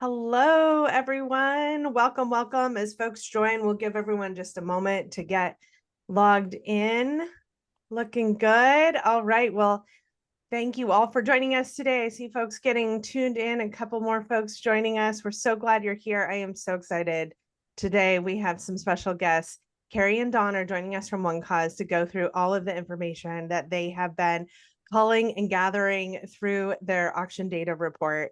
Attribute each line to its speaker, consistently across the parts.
Speaker 1: Hello, everyone. Welcome, welcome. As folks join, we'll give everyone just a moment to get logged in. Looking good. All right. Well, thank you all for joining us today. I see folks getting tuned in, a couple more folks joining us. We're so glad you're here. I am so excited. Today, we have some special guests. Karrie and Dawn are joining us from OneCause to go through all of the information that they have been culling and gathering through their auction data report.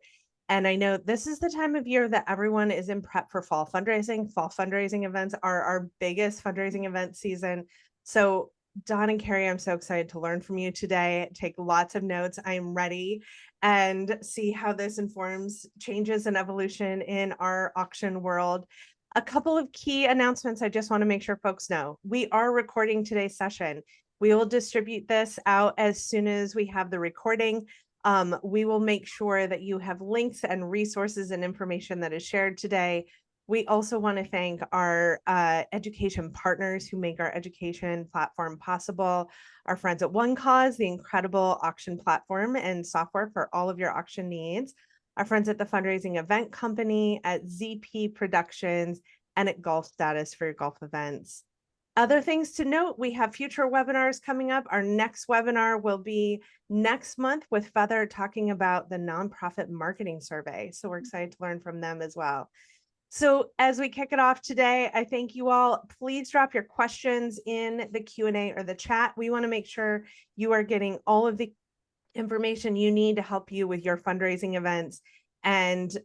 Speaker 1: And I know this is the time of year that everyone is in prep for fall fundraising. Fall fundraising events are our biggest fundraising event season. So Dawn and Karrie, I'm so excited to learn from you today. Take lots of notes. I'm ready and see how this informs changes and evolution in our auction world. A couple of key announcements I just want to make sure folks know. We are recording today's session. We will distribute this out as soon as we have the recording. We will make sure that you have links and resources and information that is shared today. We also want to thank our education partners who make our education platform possible. Our friends at OneCause, the incredible auction platform and software for all of your auction needs. Our friends at the Fundraising Event Company, at ZP Productions, and at Golf Status for your golf events. Other things to note, we have future webinars coming up. Our next webinar will be next month with Feather talking about the nonprofit marketing survey. So we're excited to learn from them as well. So as we kick it off today, I thank you all. Please drop your questions in the Q&A or the chat. We want to make sure you are getting all of the information you need to help you with your fundraising events. And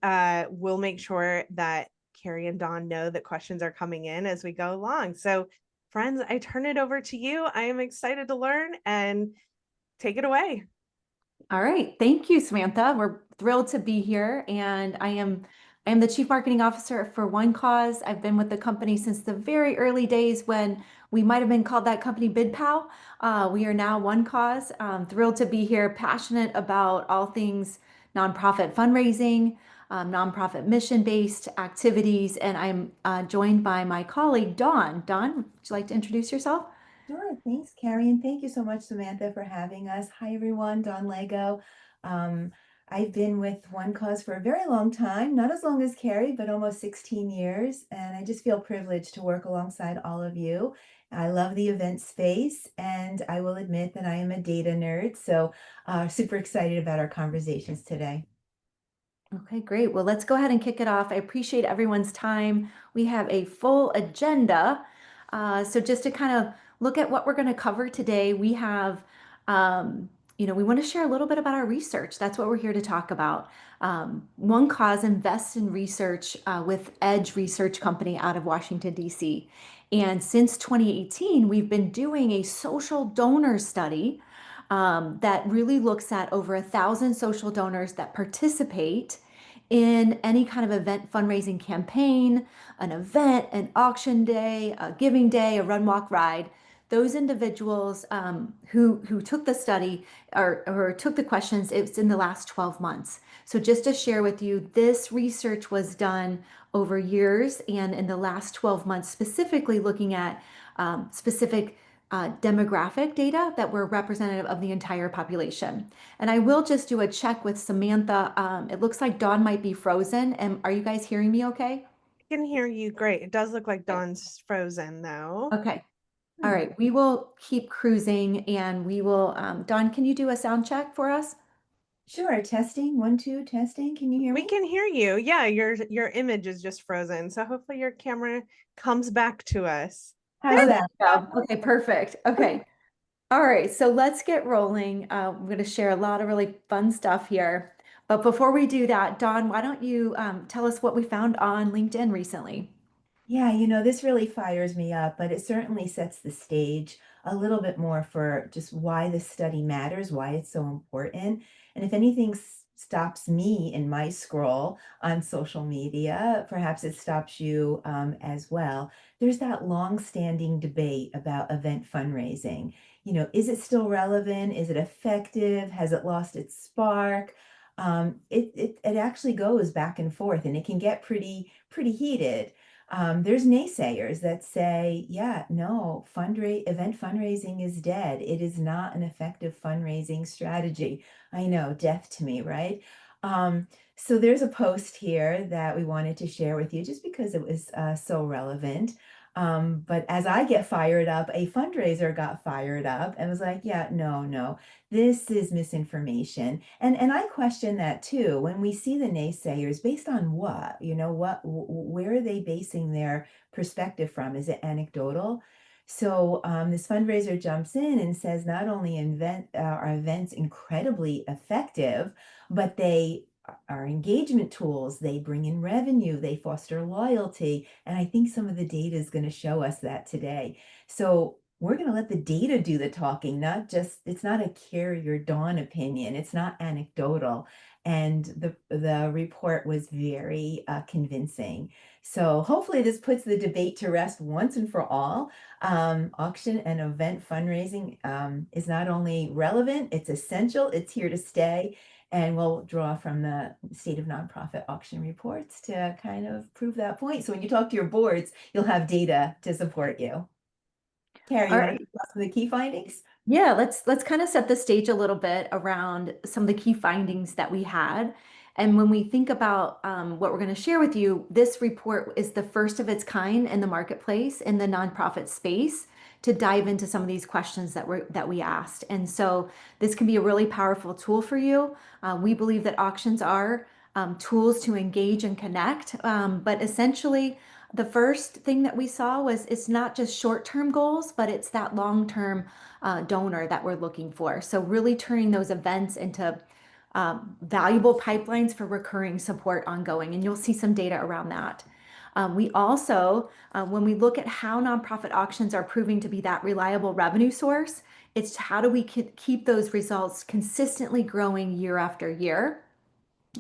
Speaker 1: we'll make sure that Karrie and Dawn know that questions are coming in as we go along. So friends, I turn it over to you. I am excited to learn and take it away.
Speaker 2: All right. Thank you, Samantha. We're thrilled to be here. And I am the Chief Marketing Officer for OneCause. I've been with the company since the very early days when we might have been called that company BidPal. We are now OneCause. Thrilled to be here, passionate about all things nonprofit fundraising, nonprofit mission-based activities. And I'm joined by my colleague, Dawn. Dawn, would you like to introduce yourself?
Speaker 3: Sure. Thanks, Karrie. And thank you so much, Samantha, for having us. Hi, everyone. Dawn Lego. Um, I've been with OneCause for a very long time, not as long as Karrie, but almost 16 years. And I just feel privileged to work alongside all of you. I love the event space, and I will admit that I am a data nerd. So super excited about our conversations today.
Speaker 2: Okay, great. Well, let's go ahead and kick it off. I appreciate everyone's time. We have a full agenda. So just to kind of look at what we're going to cover today, we have, we want to share a little bit about our research. That's what we're here to talk about. OneCause invests in research with Edge Research Company out of Washington, D.C. And since 2018, we've been doing a social donor study that really looks at over 1,000 social donors that participate in any kind of event fundraising campaign, an event, an auction day, a giving day, a run, walk, ride. Those individuals who took the study or took the questions, it's in the last 12 months. So just to share with you, this research was done over years and in the last 12 months, specifically looking at specific demographic data that were representative of the entire population. And I will just do a check with Samantha. It looks like Dawn might be frozen. And are you guys hearing me okay?
Speaker 1: I can hear you great. It does look like
Speaker 2: Okay.
Speaker 1: Dawn's frozen though.
Speaker 2: Okay. All right. We will keep cruising and we will, Dawn, can you do a sound check for us?
Speaker 3: Sure. Testing. 1, 2, testing. Can you hear
Speaker 1: We
Speaker 3: me?
Speaker 1: can hear you. Yeah, your image is just frozen. So hopefully your camera comes back to us.
Speaker 3: How's
Speaker 2: There we
Speaker 3: that?
Speaker 2: go. Okay, perfect. Okay. All right, so let's get rolling. I'm going to share a lot of really fun stuff here. But before we do that, Dawn, why don't you tell us what we found on LinkedIn recently?
Speaker 3: Yeah, this really fires me up, but it certainly sets the stage a little bit more for just why this study matters, why it's so important. And if anything stops me in my scroll on social media, perhaps it stops you as well. There's that long-standing debate about event fundraising. Is it still relevant? Is it effective? Has it lost its spark? It actually goes back and forth, and it can get pretty heated. There's naysayers that say, yeah, no, event fundraising is dead. It is not an effective fundraising strategy. I know, death to me, right? So there's a post here that we wanted to share with you just because it was so relevant. But as I get fired up, a fundraiser got fired up and was like, yeah, no, no, this is misinformation. And I question that too. When we see the naysayers, based on what? Where are they basing their perspective from? Is it anecdotal? So this fundraiser jumps in and says not only are events incredibly effective, but they are engagement tools. They bring in revenue, they foster loyalty. And I think some of the data is going to show us that today. So we're going to let the data do the talking, it's not a carrier dawn opinion. It's not anecdotal. And the report was very convincing. So hopefully this puts the debate to rest once and for all. Auction and event fundraising is not only relevant, it's essential, it's here to stay. And we'll draw from the State of Nonprofit auction reports to kind of prove that point. So when you talk to your boards, you'll have data to support you. Karrie, you
Speaker 2: All
Speaker 3: want
Speaker 2: right.
Speaker 3: to talk some of the key findings?
Speaker 2: Yeah, let's kind of set the stage a little bit around some of the key findings that we had. And when we think about what we're going to share with you, this report is the first of its kind in the marketplace in the nonprofit space to dive into some of these questions that we asked. And so this can be a really powerful tool for you. We believe that auctions are tools to engage and connect, but essentially the first thing that we saw was it's not just short-term goals, but it's that long-term donor that we're looking for. So really turning those events into valuable pipelines for recurring support ongoing. And you'll see some data around that. We also, when we look at how nonprofit auctions are proving to be that reliable revenue source, it's how do we keep those results consistently growing year after year?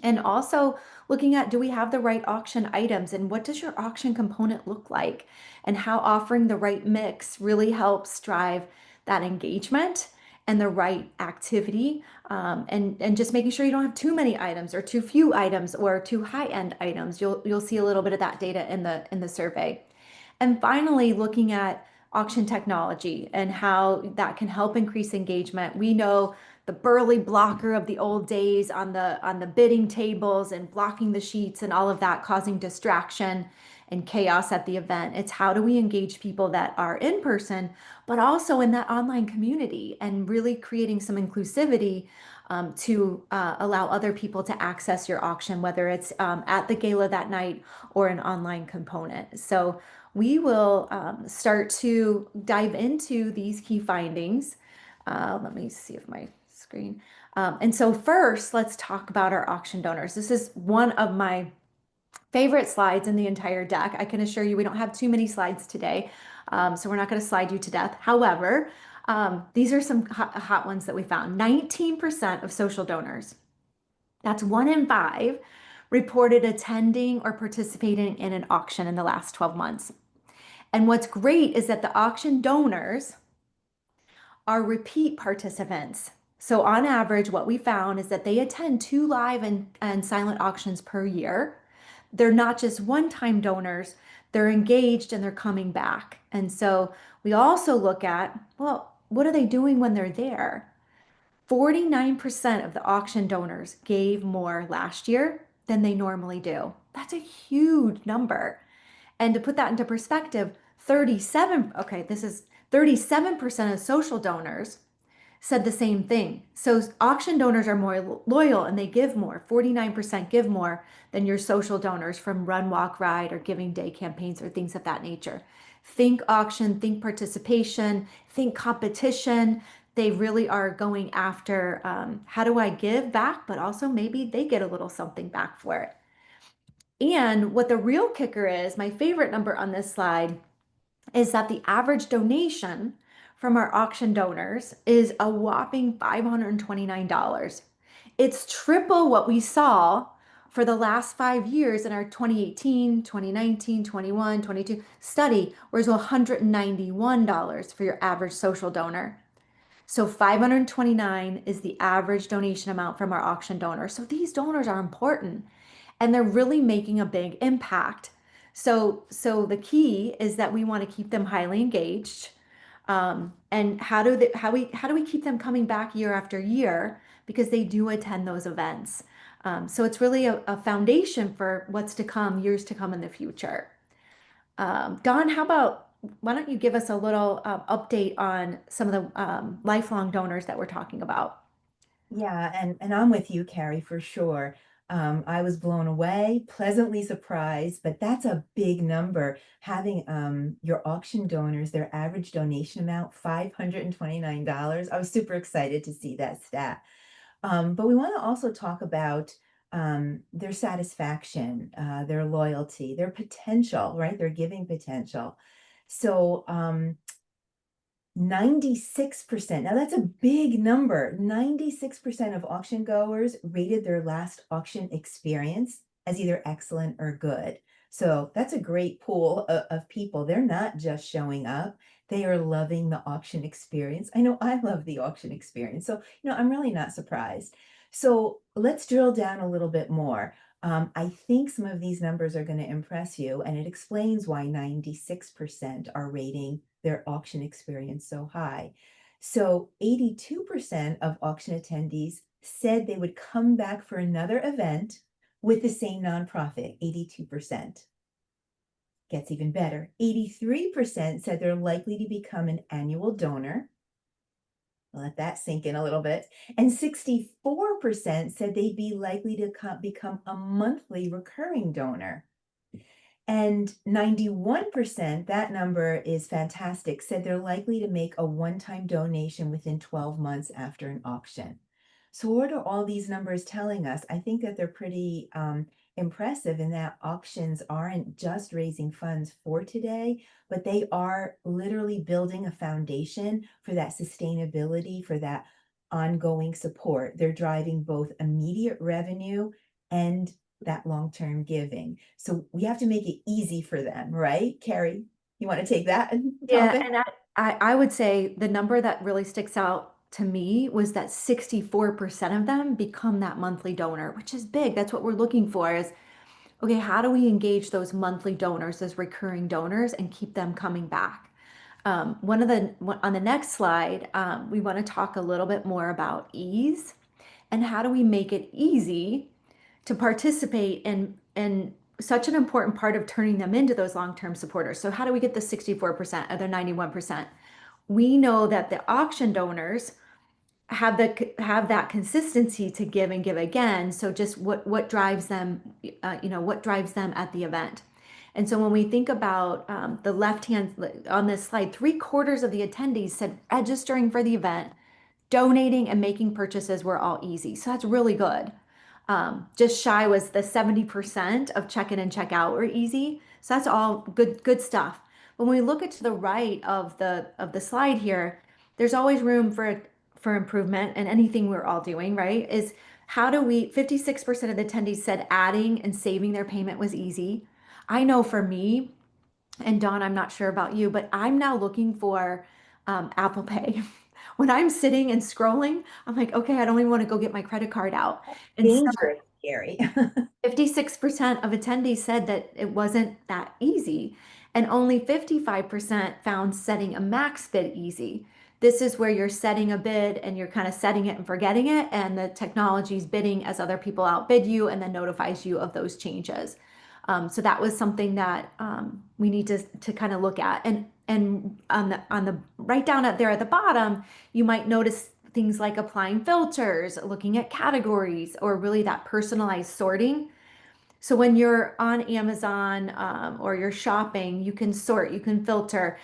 Speaker 2: And also looking at, do we have the right auction items and what does your auction component look like? And how offering the right mix really helps drive that engagement and the right activity, and just making sure you don't have too many items or too few items or too high-end items. You'll see a little bit of that data in the survey. And finally, looking at auction technology and how that can help increase engagement. We know the burly blocker of the old days on the bidding tables and blocking the sheets and all of that causing distraction and chaos at the event. It's how do we engage people that are in person, but also in that online community and really creating some inclusivity to allow other people to access your auction, whether it's at the gala that night or an online component. So we will start to dive into these key findings. Let me see if my screen. And so first, let's talk about our auction donors. This is one of my favorite slides in the entire deck. I can assure you we don't have too many slides today, so we're not going to slide you to death. However, these are some hot ones that we found. 19% of social donors, that's 1 in 5, reported attending or participating in an auction in the last 12 months. And what's great is that the auction donors are repeat participants. So on average, what we found is that they attend 2 live and silent auctions per year. They're not just one-time donors, they're engaged and they're coming back. And so we also look at, well, what are they doing when they're there? 49% of the auction donors gave more last year than they normally do. That's a huge number. And to put that into perspective, 37% of social donors said the same thing. So auction donors are more loyal and they give more. 49% give more than your social donors from Run, Walk, Ride or Giving Day campaigns or things of that nature. Think auction, think participation, think competition. They really are going after how do I give back, but also maybe they get a little something back for it. And what the real kicker is, my favorite number on this slide, is that the average donation from our auction donors is a whopping $529. It's triple what we saw for the last 5 years in our 2018, 2019, 21, 22 study, where it's $191 for your average social donor. So 529 is the average donation amount from our auction donors. So these donors are important and they're really making a big impact. So the key is that we want to keep them highly engaged. And how do we keep them coming back year after year? because they do attend those events. So it's really a foundation for what's to come, years to come in the future. Dawn, why don't you give us a little update on some of the lifelong donors that we're talking about?
Speaker 3: Yeah, and I'm with you, Carrie, for sure. I was blown away, pleasantly surprised, but that's a big number. Having your auction donors, their average donation amount, $529. I was super excited to see that stat. But we want to also talk about their satisfaction, their loyalty, their potential, right? Their giving potential. So 96%. Now that's a big number. 96% of auction goers rated their last auction experience as either excellent or good. So that's a great pool of people. They're not just showing up. They are loving the auction experience. I know I love the auction experience. So, I'm really not surprised. So let's drill down a little bit more. I think some of these numbers are going to impress you, and it explains why 96% are rating their auction experience so high. So 82% of auction attendees said they would come back for another event with the same nonprofit, 82%. Gets even better. 83% said they're likely to become an annual donor. Let that sink in a little bit. And 64% said they'd be likely to become a monthly recurring donor. And 91%, that number is fantastic, said they're likely to make a one-time donation within 12 months after an auction. So what are all these numbers telling us? I think that they're pretty impressive in that auctions aren't just raising funds for today, but they are literally building a foundation for that sustainability, for that ongoing support. They're driving both immediate revenue and that long-term giving. So we have to make it easy for them, right? Carrie, you want to take that
Speaker 2: Yeah,
Speaker 3: topic?
Speaker 2: and I would say the number that really sticks out to me was that 64% of them become that monthly donor, which is big. That's what we're looking for is, okay, how do we engage those monthly donors, those recurring donors, and keep them coming back? On the next slide, we want to talk a little bit more about ease and how do we make it easy to participate in such an important part of turning them into those long-term supporters. So how do we get the 64% of the 91%? We know that the auction donors have that consistency to give and give again. So just what drives them, what drives them at the event. And so when we think about the left hand on this slide, 3/4 of the attendees said registering for the event, donating and making purchases were all easy. So that's really good. Just shy was the 70% of check-in and check-out were easy. So that's all good stuff. When we look at to the right of the slide here, there's always room for improvement, and anything we're all doing, right? Is how do we 56% of the attendees said adding and saving their payment was easy. I know for me, and Dawn, I'm not sure about you, but I'm now looking for Apple Pay. When I'm sitting and scrolling, I'm like, okay, I don't even want to go get my credit card out. And so
Speaker 3: Dangerous, Carrie.
Speaker 2: 56% of attendees said that it wasn't that easy, and only 55% found setting a max bid easy. This is where you're setting a bid and you're kind of setting it and forgetting it, and the technology's bidding as other people outbid you and then notifies you of those changes. So that was something that we need to kind of look at. And on the right down at there at the bottom, you might notice things like applying filters, looking at categories, or really that personalized sorting. So when you're on Amazon or you're shopping, you can sort, you can filter.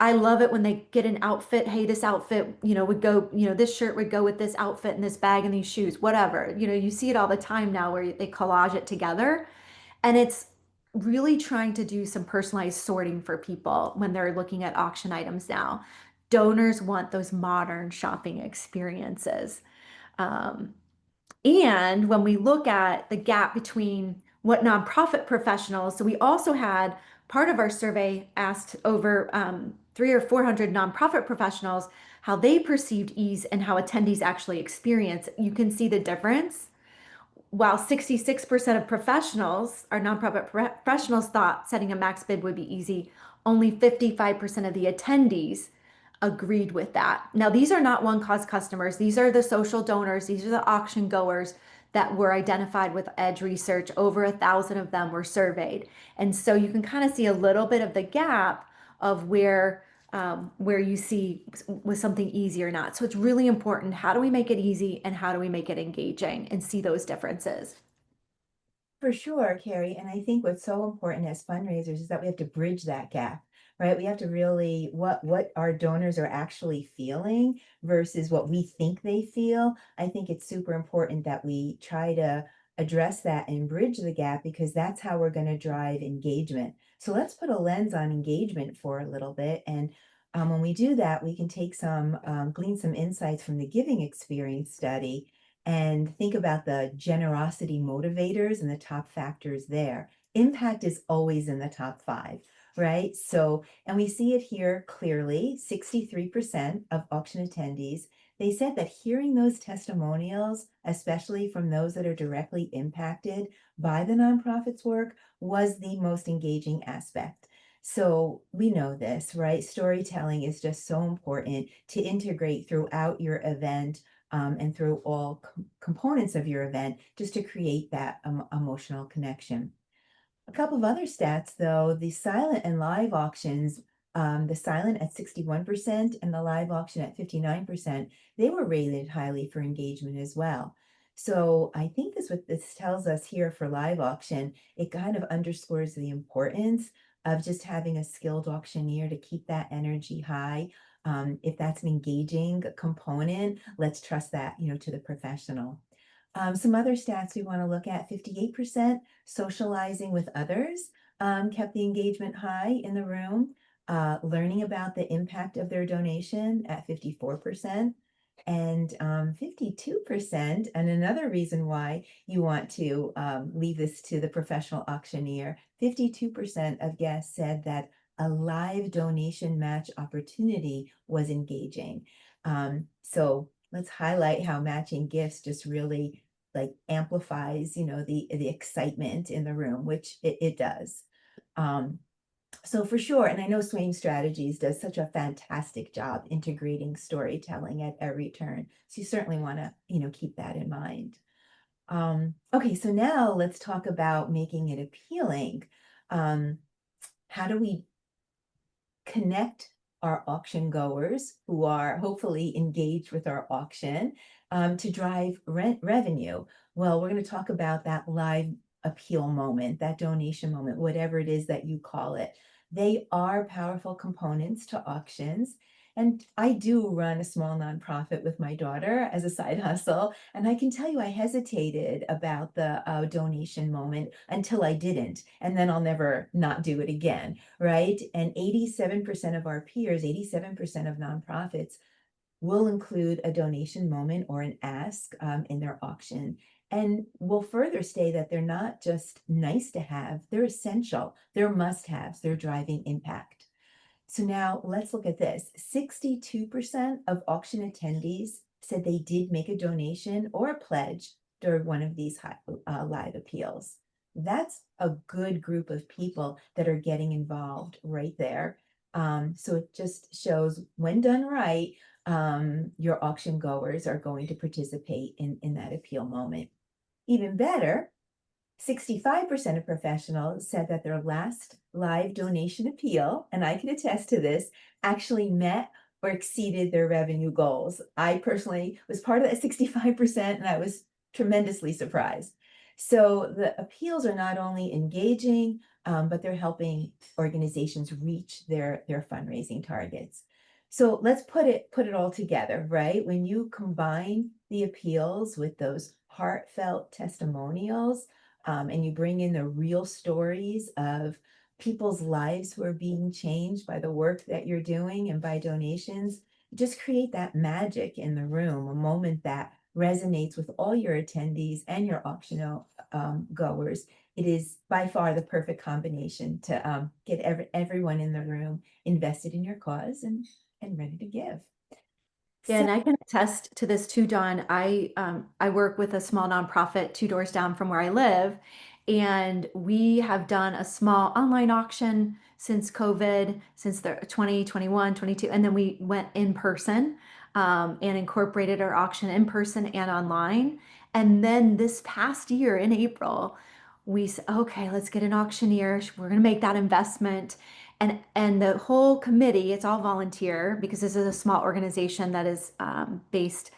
Speaker 2: I love it when they get an outfit. Hey, this outfit, would go, this shirt would go with this outfit and this bag and these shoes, whatever. You see it all the time now where they collage it together. And it's really trying to do some personalized sorting for people when they're looking at auction items now. Donors want those modern shopping experiences. And when we look at the gap between what nonprofit professionals, so we also had part of our survey asked over 300 or 400 nonprofit professionals how they perceived ease and how attendees actually experience. You can see the difference. While 66% of professionals, our nonprofit professionals thought setting a max bid would be easy, only 55% of the attendees agreed with that. Now, these are not OneCause customers. These are the social donors. These are the auction goers that were identified with Edge Research. Over 1,000 of them were surveyed. And so you can kind of see a little bit of the gap of where you see was something easy or not. So it's really important. How do we make it easy and how do we make it engaging and see those differences?
Speaker 3: For sure, Carrie. And I think what's so important as fundraisers is that we have to bridge that gap, right? We have to really what our donors are actually feeling versus what we think they feel. I think it's super important that we try to address that and bridge the gap because that's how we're going to drive engagement. So let's put a lens on engagement for a little bit. And when we do that, we can take glean some insights from the giving experience study and think about the generosity motivators and the top factors there. Impact is always in the top 5, right? So, and we see it here clearly, 63% of auction attendees, they said that hearing those testimonials, especially from those that are directly impacted by the nonprofit's work, was the most engaging aspect. So we know this, right? Storytelling is just so important to integrate throughout your event and through all components of your event, just to create that emotional connection. A couple of other stats, though, the silent and live auctions, the silent at 61% and the live auction at 59%, they were rated highly for engagement as well. So I think what this tells us here for live auction, it kind of underscores the importance of just having a skilled auctioneer to keep that energy high. If that's an engaging component, let's trust that, to the professional. Some other stats we want to look at, 58% socializing with others kept the engagement high in the room, learning about the impact of their donation at 54%, and 52%, and another reason why you want to leave this to the professional auctioneer, 52% of guests said that a live donation match opportunity was engaging. So let's highlight how matching gifts just really like amplifies, the excitement in the room, which it does. So for sure, and I know Swain Strategies does such a fantastic job integrating storytelling at every turn. So you certainly want to, keep that in mind. Okay, so now let's talk about making it appealing. How do we connect our auction goers who are hopefully engaged with our auction to drive revenue? Well, we're going to talk about that live appeal moment, that donation moment, whatever it is that you call it. They are powerful components to auctions. And I do run a small nonprofit with my daughter as a side hustle. And I can tell you, I hesitated about the donation moment until I didn't. And then I'll never not do it again, right? And 87% of our peers, 87% of nonprofits will include a donation moment or an ask in their auction. And will further say that they're not just nice to have, they're essential, they're must-haves, they're driving impact. So now let's look at this. 62% of auction attendees said they did make a donation or a pledge during one of these live appeals. That's a good group of people that are getting involved right there. So it just shows when done right, your auction goers are going to participate in that appeal moment. Even better, 65% of professionals said that their last live donation appeal, and I can attest to this, actually met or exceeded their revenue goals. I personally was part of that 65%, and I was tremendously surprised. So the appeals are not only engaging, but they're helping organizations reach their fundraising targets. So let's put it all together, right? When you combine the appeals with those heartfelt testimonials, and you bring in the real stories of people's lives who are being changed by the work that you're doing and by donations, just create that magic in the room, a moment that resonates with all your attendees and your auction goers. It is by far the perfect combination to get everyone in the room invested in your cause and ready to give.
Speaker 2: Yeah, and I can attest to this too, Dawn. I work with a small nonprofit 2 doors down from where I live, And we have done a small online auction since COVID, since the 2021, 22, and then we went in person and incorporated our auction in person and online. And then this past year in April, we said, okay, let's get an auctioneer. We're going to make that investment. And the whole committee, it's all volunteer because this is a small organization that is based,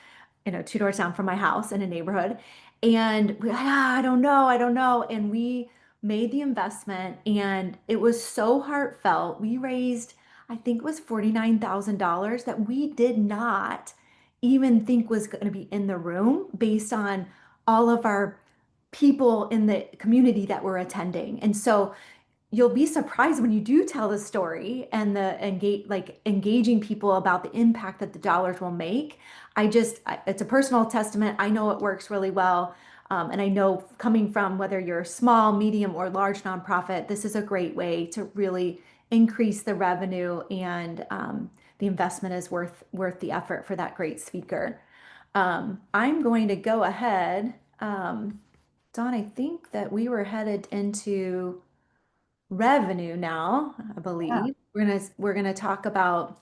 Speaker 2: 2 doors down from my house in a neighborhood. And we're like, I don't know. And we made the investment and it was so heartfelt. We raised, I think it was $49,000 that we did not even think was going to be in the room based on all of our people in the community that were attending. And so you'll be surprised when you do tell the story and engaging people about the impact that the dollars will make. It's a personal testament. I know it works really well. And I know coming from whether you're a small, medium, or large nonprofit, this is a great way to really increase the revenue, and the investment is worth the effort for that great speaker. I'm going to go ahead. Dawn, I think that we were headed into revenue now, I
Speaker 3: Yeah.
Speaker 2: believe. We're gonna talk about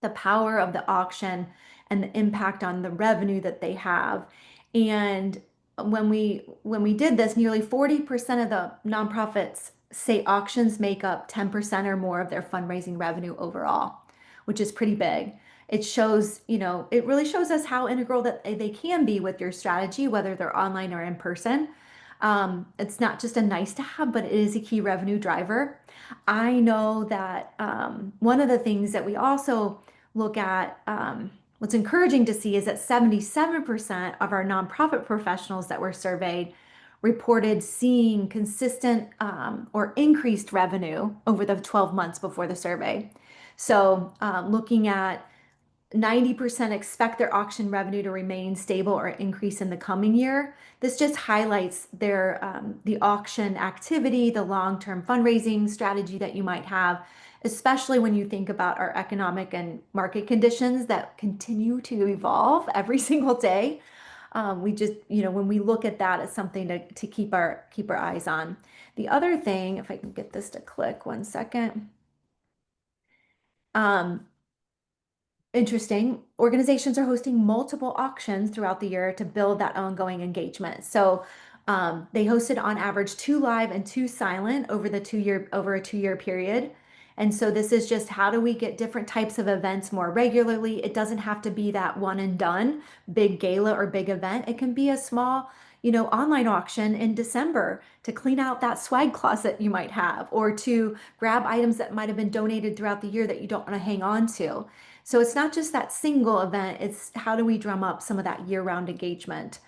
Speaker 2: the power of the auction and the impact on the revenue that they have. And when we did this, nearly 40% of the nonprofits say auctions make up 10% or more of their fundraising revenue overall, which is pretty big. It shows, it really shows us how integral that they can be with your strategy, whether they're online or in person. It's not just a nice to have, but it is a key revenue driver. I know that one of the things that we also look at, what's encouraging to see is that 77% of our nonprofit professionals that were surveyed reported seeing consistent or increased revenue over the 12 months before the survey. So looking at 90% expect their auction revenue to remain stable or increase in the coming year. This just highlights the auction activity, the long-term fundraising strategy that you might have, especially when you think about our economic and market conditions that continue to evolve every single day. We just, when we look at that, it's something to keep our eyes on. The other thing, if I can get this to click 1 second. Interesting. Organizations are hosting multiple auctions throughout the year to build that ongoing engagement. So they hosted on average 2 live and 2 silent over a 2-year period. And so this is just how do we get different types of events more regularly? It doesn't have to be that one and done big gala or big event. It can be a small, online auction in December to clean out that swag closet you might have, or to grab items that might have been donated throughout the year that you don't want to hang on to. So it's not just that single event, it's how do we drum up some of that year-round engagement.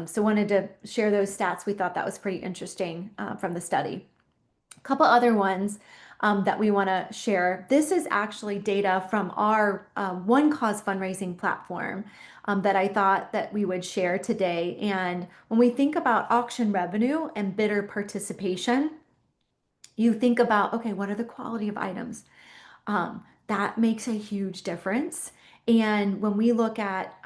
Speaker 2: So wanted to share those stats. We thought that was pretty interesting from the study. A couple other ones that we want to share. This is actually data from our OneCause fundraising platform that I thought that we would share today. And when we think about auction revenue and bidder participation, you think about, okay, what are the quality of items? That makes a huge difference. And when we look at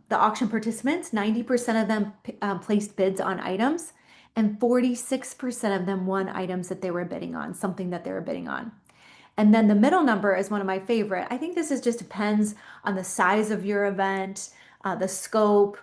Speaker 2: the auction participants, 90% of them placed bids on items, and 46% of them won items that they were bidding on, something that they were bidding on. And then the middle number is one of my favorite. I think this is just depends on the size of your event, the scope,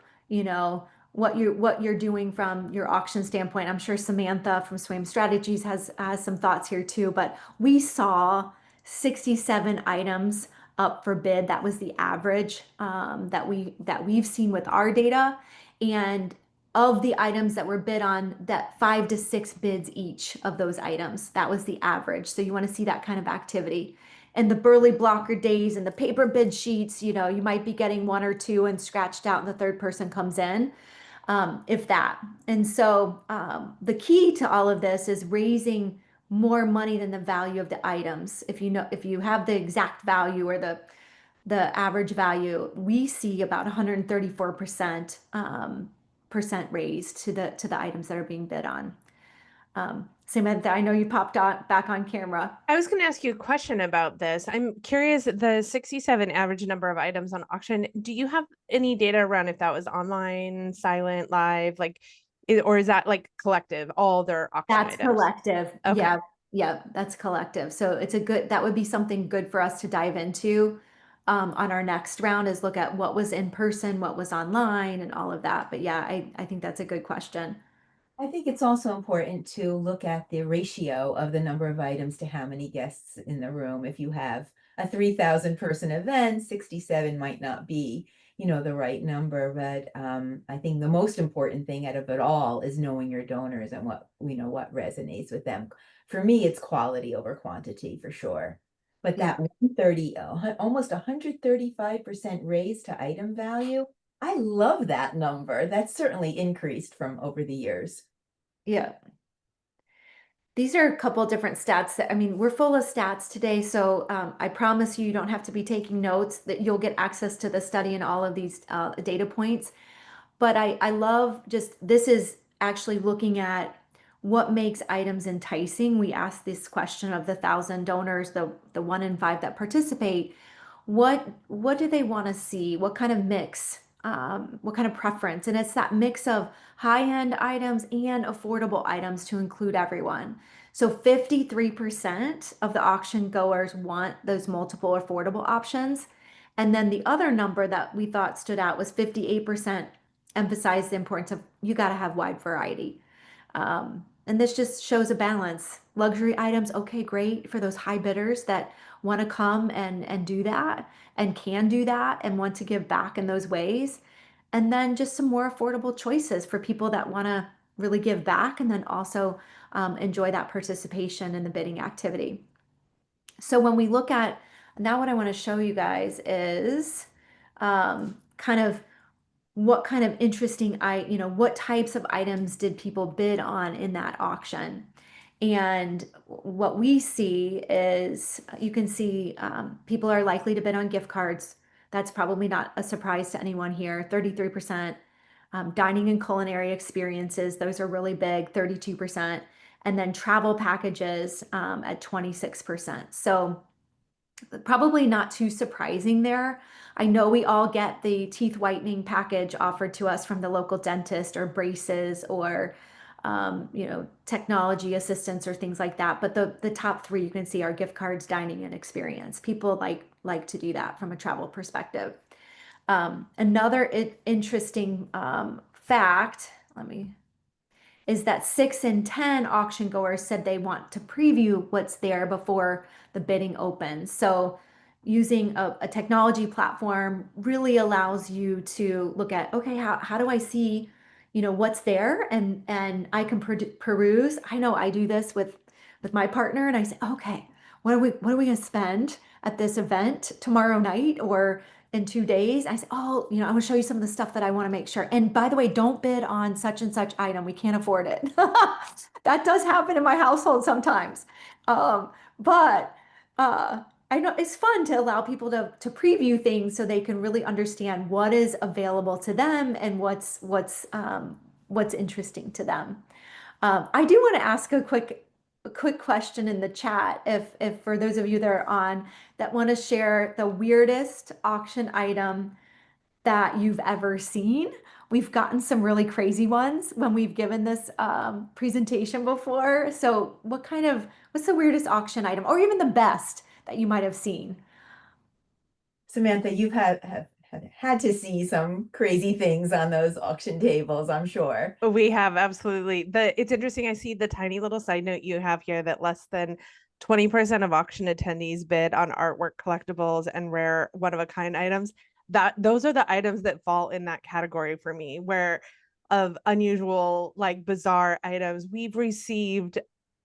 Speaker 2: what you're doing from your auction standpoint. I'm sure Samantha from Swam Strategies has some thoughts here too, but we saw 67 items up for bid. That was the average that we've seen with our data. And of the items that were bid on, that 5 to 6 bids each of those items. That was the average. So you want to see that kind of activity. And the Burley blocker days and the paper bid sheets, you might be getting 1 or 2 and scratched out and the third person comes in, if that. And so the key to all of this is raising more money than the value of the items. If you have the exact value or the average value, we see about 134% raised to the items that are being bid on. Samantha, I know you popped back on camera.
Speaker 1: I was going to ask you a question about this. I'm curious, the 67 average number of items on auction, do you have any data around if that was online, silent, live? Like, Or is that like collective, all their auction
Speaker 2: That's
Speaker 1: items?
Speaker 2: collective.
Speaker 1: Okay.
Speaker 2: Yeah. Yeah, that's collective. So it's that would be something good for us to dive into on our next round, is look at what was in person, what was online, and all of that. But yeah, I think that's a good question.
Speaker 3: I think it's also important to look at the ratio of the number of items to how many guests in the room. If you have a 3,000 person event, 67 might not be, the right number. But I think the most important thing out of it all is knowing your donors and what resonates with them. For me, it's quality over quantity for sure. But
Speaker 2: Yeah.
Speaker 3: that 130, almost 135% raise to item value, I love that number. That's certainly increased from over the years.
Speaker 2: Yeah. These are a couple different stats that, I mean, we're full of stats today. So I promise you don't have to be taking notes, that you'll get access to the study and all of these data points. But I love just, this is actually looking at what makes items enticing. We asked this question of the 1,000 donors, the 1 in 5 that participate. What do they want to see? What kind of mix? What kind of preference? And it's that mix of high-end items and affordable items to include everyone. So 53% of the auction goers want those multiple affordable options. And then the other number that we thought stood out was 58% emphasized the importance of, you got to have wide variety. And this just shows a balance. Luxury items, okay, great for those high bidders that want to come and do that and can do that and want to give back in those ways. And then just some more affordable choices for people that want to really give back and then also enjoy that participation in the bidding activity. So when we look at, now what I want to show you guys is kind of what kind of interesting, what types of items did people bid on in that auction? And what we see is, you can see people are likely to bid on gift cards. That's probably not a surprise to anyone here. 33%. Dining and culinary experiences, those are really big, 32%. And then travel packages at 26%. So probably not too surprising there. I know we all get the teeth whitening package offered to us from the local dentist, or braces, or technology assistance or things like that. But the top 3 you can see are gift cards, dining, and experience. People like to do that from a travel perspective. Another interesting fact, is that 6 in 10 auction goers said they want to preview what's there before the bidding opens. So using a technology platform really allows you to look at, okay, how do I see, what's there, and I can peruse. I know I do this with my partner, and I say, okay, what are we going to spend at this event tomorrow night or in 2 days? I say, oh, I'm gonna show you some of the stuff that I want to make sure. And by the way, don't bid on such and such item. We can't afford it. That does happen in my household sometimes. But I know it's fun to allow people to preview things so they can really understand what is available to them and what's interesting to them. I do want to ask a quick question in the chat, if for those of you that are on, that want to share the weirdest auction item that you've ever seen. We've gotten some really crazy ones when we've given this presentation before. So what's the weirdest auction item, or even the best that you might have seen?
Speaker 3: Samantha, you've had to see some crazy things on those auction tables, I'm sure.
Speaker 1: We have, absolutely. It's interesting. I see the tiny little side note you have here that less than 20% of auction attendees bid on artwork, collectibles, and rare one-of-a-kind items. Those are the items that fall in that category for me, where of unusual, like bizarre items. We've received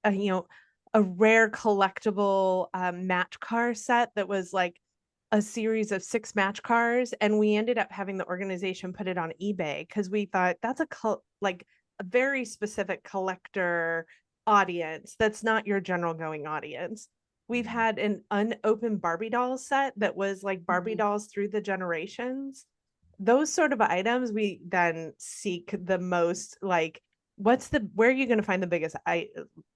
Speaker 1: a rare collectible match car set that was like a series of 6 match cars, and we ended up having the organization put it on eBay because we thought that's like a very specific collector audience that's not your general going audience. We've had an unopened Barbie doll set that was like Barbie dolls through the generations. Those sort of items we then seek the most, like where are you going to find the biggest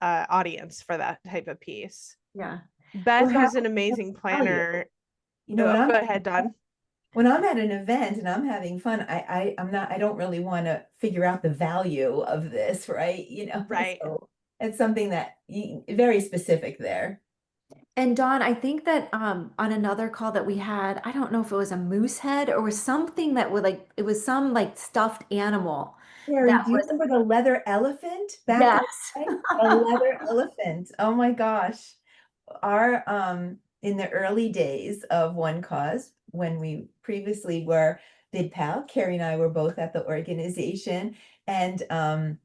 Speaker 1: audience for that type of piece?
Speaker 2: Yeah.
Speaker 1: Beth,
Speaker 3: Or how
Speaker 1: who's an amazing
Speaker 3: value.
Speaker 1: planner.
Speaker 3: You know what
Speaker 1: Oh,
Speaker 3: I'm
Speaker 1: go ahead, Don.
Speaker 3: when I'm at an event and I'm having fun, I don't really want to figure out the value of this, right?
Speaker 1: Right.
Speaker 3: So it's something that very specific there.
Speaker 2: And Dawn, I think that on another call that we had, I don't know if it was a moose head or was something that would like it was some like stuffed animal
Speaker 3: Carrie,
Speaker 2: that
Speaker 3: do you
Speaker 2: was
Speaker 3: remember the leather elephant back in
Speaker 2: yes.
Speaker 3: the day? The leather elephant. Oh my gosh. Our in the early days of OneCause, when we previously were bid pal, Carrie and I were both at the organization, and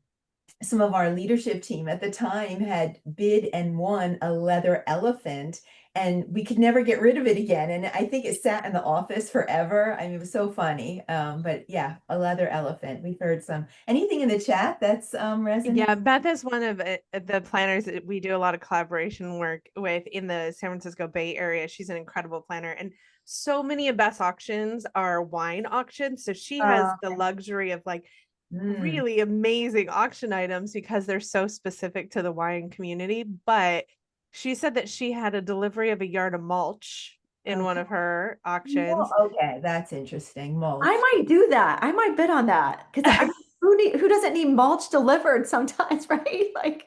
Speaker 3: some of our leadership team at the time had bid and won a leather elephant, and we could never get rid of it again. And I think it sat in the office forever. I mean, it was so funny. But yeah, a leather elephant. We've heard some. Anything in the chat that's resonant?
Speaker 1: Yeah, Beth is one of the planners that we do a lot of collaboration work with in the San Francisco Bay Area. She's an incredible planner, and so many of Beth's auctions are wine auctions. So she has the luxury of like
Speaker 3: Mm,
Speaker 1: really amazing auction items because they're so specific to the wine community. But she said that she had a delivery of a yard of mulch in one
Speaker 3: okay.
Speaker 1: of her
Speaker 3: Well,
Speaker 1: auctions.
Speaker 3: okay, that's interesting.
Speaker 2: I
Speaker 3: Mulch.
Speaker 2: might do that. I might bid on that because I mean, who doesn't need mulch delivered sometimes, right? Like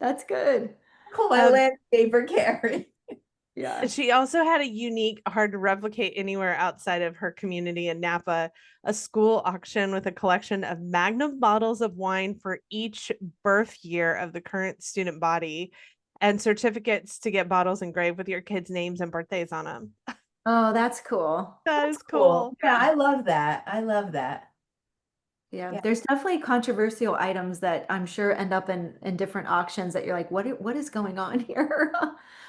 Speaker 2: that's good.
Speaker 3: Call my
Speaker 1: Um,
Speaker 3: landscaper, Carrie.
Speaker 2: Yeah.
Speaker 1: She also had a unique, hard to replicate anywhere outside of her community in Napa, a school auction with a collection of magnum bottles of wine for each birth year of the current student body and certificates to get bottles engraved with your kids' names and birthdays on them.
Speaker 2: Oh, that's cool.
Speaker 1: That
Speaker 3: That's
Speaker 1: is
Speaker 3: cool.
Speaker 1: cool.
Speaker 3: Yeah, I love that. I love that.
Speaker 2: Yeah,
Speaker 3: Yeah.
Speaker 2: there's definitely controversial items that I'm sure end up in different auctions that you're like, what is going on here?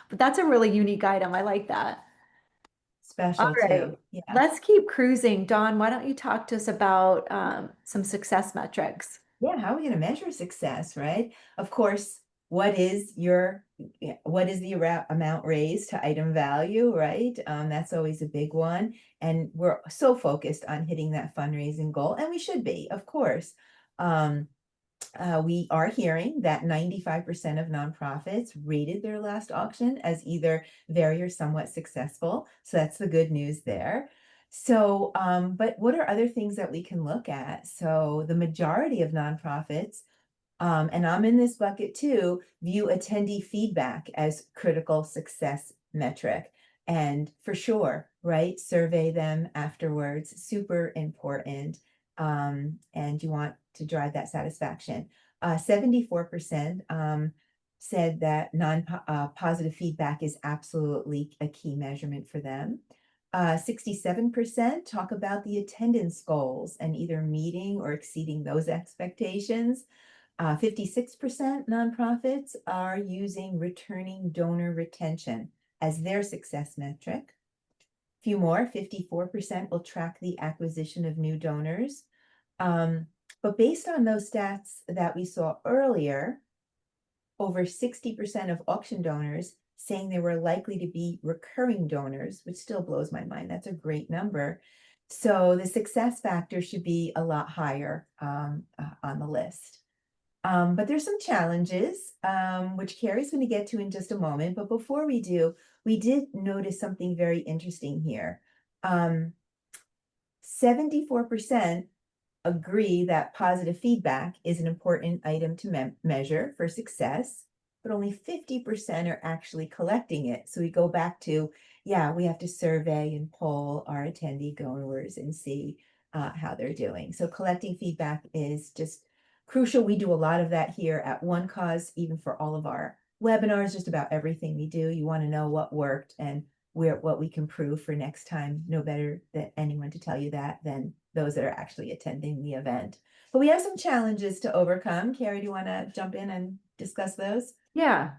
Speaker 2: But that's a really unique item. I like that. All
Speaker 3: Special
Speaker 2: right,
Speaker 3: too. Yeah.
Speaker 2: let's keep cruising. Dawn, why don't you talk to us about some success metrics?
Speaker 3: Yeah, how are we going to measure success, right? Of course, what is your what is the amount raised to item value, right? That's always a big one. And we're so focused on hitting that fundraising goal, and we should be, of course. Um, we are hearing that 95% of nonprofits rated their last auction as either very or somewhat successful. So that's the good news there. So, but what are other things that we can look at? So the majority of nonprofits, and I'm in this bucket too, view attendee feedback as critical success metric. And for sure, right? Survey them afterwards, super important. And you want to drive that satisfaction. 74% said that non-positive feedback is absolutely a key measurement for them. 67% talk about the attendance goals and either meeting or exceeding those expectations. 56% nonprofits are using returning donor retention as their success metric. Few more, 54% will track the acquisition of new donors. But based on those stats that we saw earlier, over 60% of auction donors saying they were likely to be recurring donors, which still blows my mind. That's a great number. So the success factor should be a lot higher on the list. But there's some challenges, which Carrie's going to get to in just a moment. But before we do, we did notice something very interesting here. 74% agree that positive feedback is an important item to measure for success, but only 50% are actually collecting it. So we go back to, yeah, we have to survey and poll our attendee goers and see how they're doing. So collecting feedback is just crucial. We do a lot of that here at OneCause, even for all of our webinars, just about everything we do. You want to know what worked and what we can prove for next time. No better than anyone to tell you that than those that are actually attending the event. But we have some challenges to overcome. Carrie, do you want to jump in and discuss those?
Speaker 2: Yeah.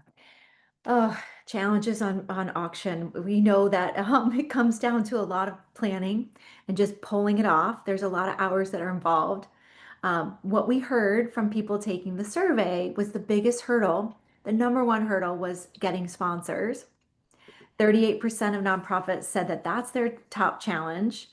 Speaker 2: Oh, challenges on auction. We know that it comes down to a lot of planning and just pulling it off. There's a lot of hours that are involved. What we heard from people taking the survey was the biggest hurdle. The number one hurdle was getting sponsors. 38% of nonprofits said that that's their top challenge.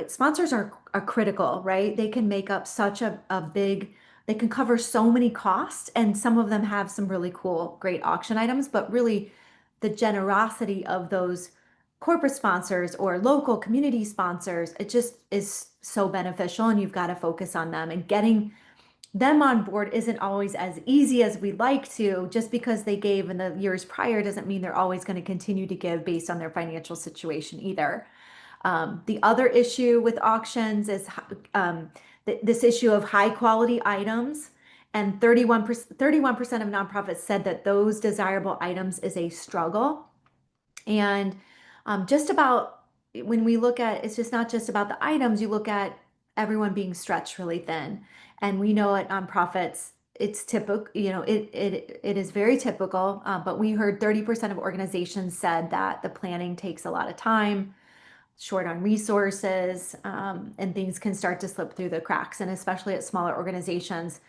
Speaker 2: Sponsors are critical, right? They can make up such a big, they can cover so many costs, and some of them have some really cool, great auction items, but really the generosity of those corporate sponsors or local community sponsors, it just is so beneficial, and you've got to focus on them. And getting them on board isn't always as easy as we'd like to. Just because they gave in the years prior doesn't mean they're always going to continue to give based on their financial situation either. The other issue with auctions is this issue of high quality items. And 31% of nonprofits said that those desirable items is a struggle. And just about when we look at, it's just not just about the items, you look at everyone being stretched really thin. And we know at nonprofits, it's typical, it is very typical, but we heard 30% of organizations said that the planning takes a lot of time, short on resources, and things can start to slip through the cracks. And especially at smaller organizations,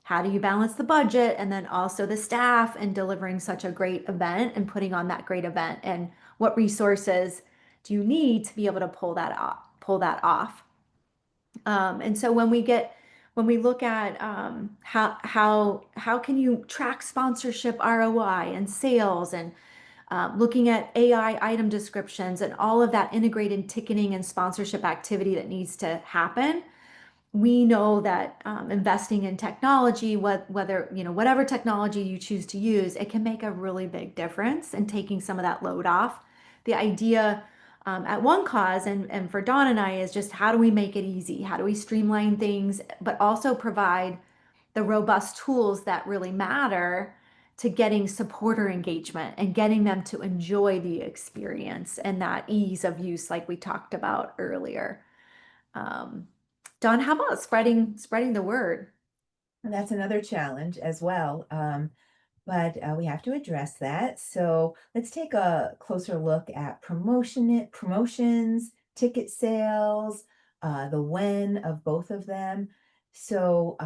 Speaker 2: how do you balance the budget and then also the staff and delivering such a great event and putting on that great event? And what resources do you need to be able to pull that off? And so when we look at how can you track sponsorship ROI and sales, and looking at AI item descriptions and all of that integrated ticketing and sponsorship activity that needs to happen, we know that investing in technology, whether whatever technology you choose to use, it can make a really big difference in taking some of that load off. The idea at OneCause and for Dawn and I is just, how do we make it easy? How do we streamline things, but also provide the robust tools that really matter to getting supporter engagement and getting them to enjoy the experience and that ease of use like we talked about earlier. Dawn, how about spreading the word?
Speaker 3: And that's another challenge as well. But we have to address that. So let's take a closer look at promotions, ticket sales, the when of both of them. So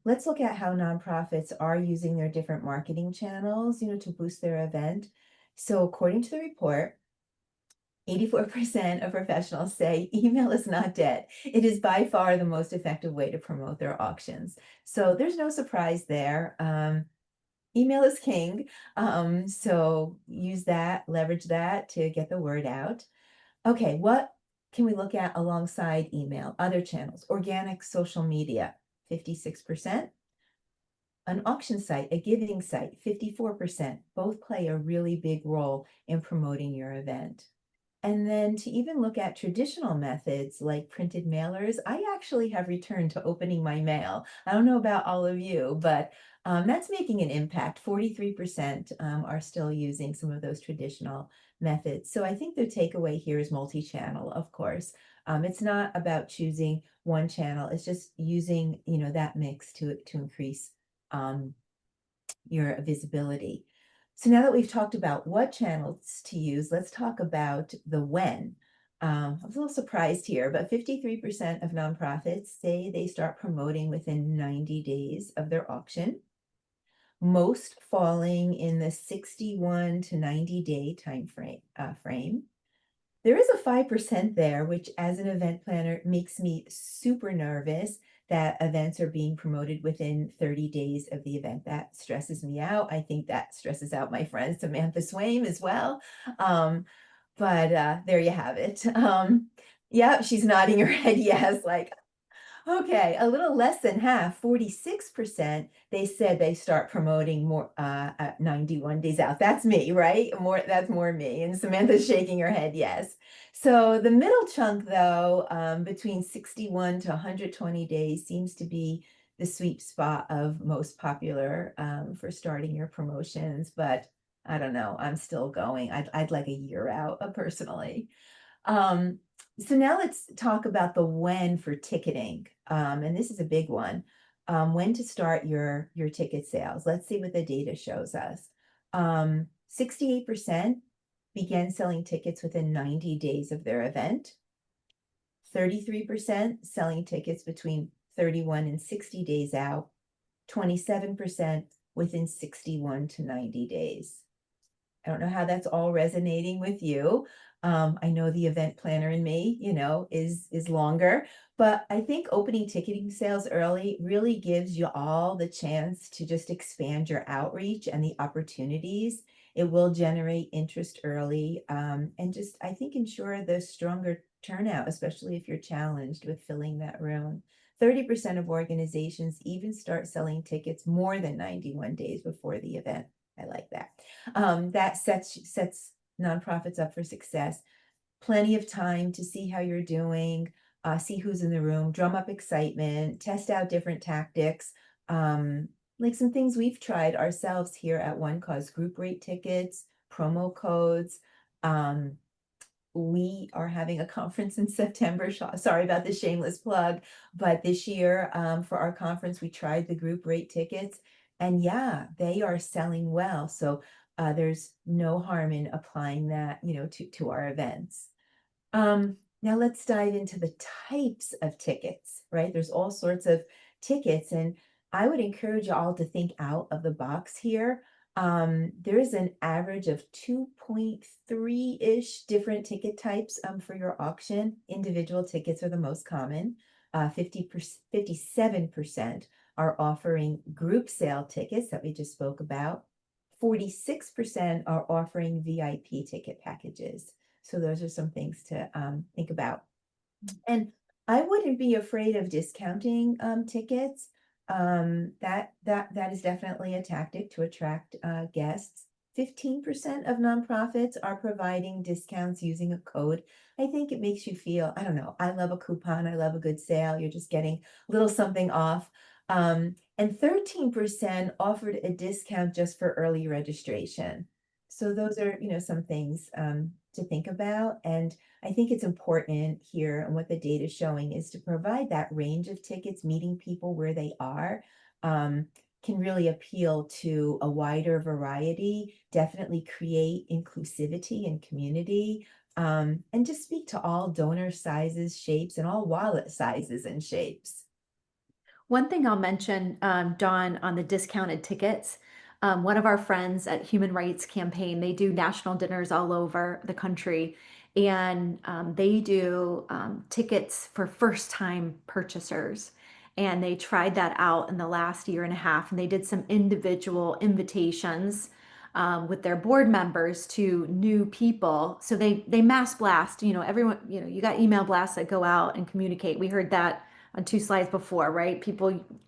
Speaker 3: let's look at how nonprofits are using their different marketing channels, to boost their event. So according to the report, 84% of professionals say email is not dead. It is by far the most effective way to promote their auctions. So there's no surprise there. Email is king. So use that, leverage that to get the word out. Okay, what can we look at alongside email? Other channels, organic social media, 56%. An auction site, a giving site, 54%. Both play a really big role in promoting your event. And then to even look at traditional methods like printed mailers, I actually have returned to opening my mail. I don't know about all of you, but that's making an impact. 43% are still using some of those traditional methods. So I think the takeaway here is multi-channel, of course. It's not about choosing one channel. It's just using, that mix to increase your visibility. So now that we've talked about what channels to use, let's talk about the when. I was a little surprised here, but 53% of nonprofits say they start promoting within 90 days of their auction, most falling in the 61 to 90 day time frame. There is a 5% there, which as an event planner makes me super nervous that events are being promoted within 30 days of the event. That stresses me out. I think that stresses out my friend Samantha Swaim as well. But there you have it. Yeah, she's nodding her head yes, like, okay, a little less than half, 46%, they said they start promoting more at 91 days out. That's me, right? That's more me. And Samantha's shaking her head yes. So the middle chunk, though, between 61 to 120 days seems to be the sweet spot of most popular for starting your promotions. But I don't know, I'm still going. I'd like a year out personally. So now let's talk about the when for ticketing. And this is a big one. When to start your ticket sales. Let's see what the data shows us. 68% began selling tickets within 90 days of their event. 33% selling tickets between 31 and 60 days out. 27% within 61 to 90 days. I don't know how that's all resonating with you. I know the event planner in me, is longer, but I think opening ticketing sales early really gives you all the chance to just expand your outreach and the opportunities It will generate interest early, and just, I think, ensure the stronger turnout, especially if you're challenged with filling that room. 30% of organizations even start selling tickets more than 91 days before the event. I like that. That sets nonprofits up for success. Plenty of time to see how you're doing, see who's in the room, drum up excitement, test out different tactics. Like some things we've tried ourselves here at OneCause: group rate tickets, promo codes. Um, we are having a conference in September. Sorry about the shameless plug, but this year, for our conference, we tried the group rate tickets, and yeah, they are selling well. So there's no harm in applying that, to our events. Now let's dive into the types of tickets, right? There's all sorts of tickets, and I would encourage you all to think out of the box here. There is an average of 2.3-ish different ticket types for your auction. Individual tickets are the most common. 57% are offering group sale tickets that we just spoke about. 46% are offering VIP ticket packages. So those are some things to think about. And I wouldn't be afraid of discounting tickets. That is definitely a tactic to attract guests. 15% of nonprofits are providing discounts using a code. I think it makes you feel, I don't know, I love a coupon, I love a good sale. You're just getting a little something off. And 13% offered a discount just for early registration. So those are, some things to think about. And I think it's important here, and what the data is showing is to provide that range of tickets, meeting people where they are, can really appeal to a wider variety, definitely create inclusivity and community, and just speak to all donor sizes, shapes, and all wallet sizes and shapes.
Speaker 2: One thing I'll mention, Dawn, on the discounted tickets, one of our friends at Human Rights Campaign, they do national dinners all over the country, and they do tickets for first-time purchasers. And they tried that out in the last year and a half, and they did some individual invitations with their board members to new people. So they mass blast, everyone, you got email blasts that go out and communicate. We heard that on 2 slides before, right?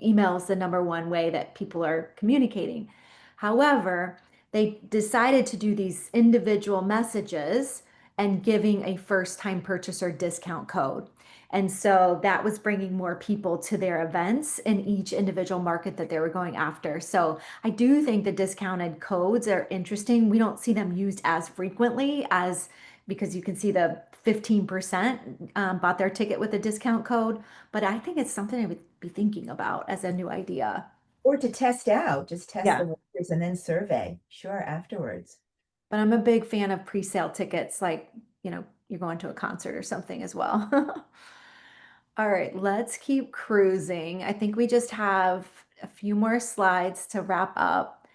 Speaker 2: Email is the number one way that people are communicating. However, they decided to do these individual messages and giving a first-time purchaser discount code. And so that was bringing more people to their events in each individual market that they were going after. So I do think the discounted codes are interesting. We don't see them used as frequently because you can see the 15% bought their ticket with a discount code, but I think it's something I would be thinking about as a new idea.
Speaker 3: Or to test out, just test
Speaker 2: Yeah.
Speaker 3: the waters and then survey, sure, afterwards.
Speaker 2: But I'm a big fan of pre-sale tickets, like, you're going to a concert or something as well. All right, let's keep cruising. I think we just have a few more slides to wrap up.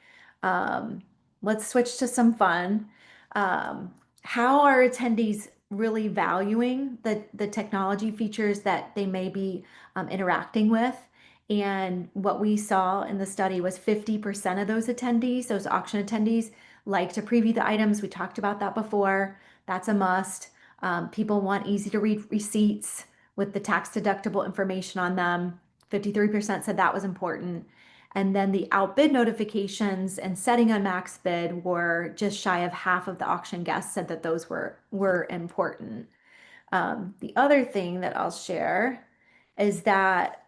Speaker 2: Let's switch to some fun. How are attendees really valuing the technology features that they may be interacting with? And what we saw in the study was 50% of those attendees, those auction attendees, like to preview the items. We talked about that before. That's a must. People want easy to read receipts with the tax deductible information on them. 53% said that was important. And then the outbid notifications and setting a max bid were just shy of half of the auction guests said that those were important. The other thing that I'll share is that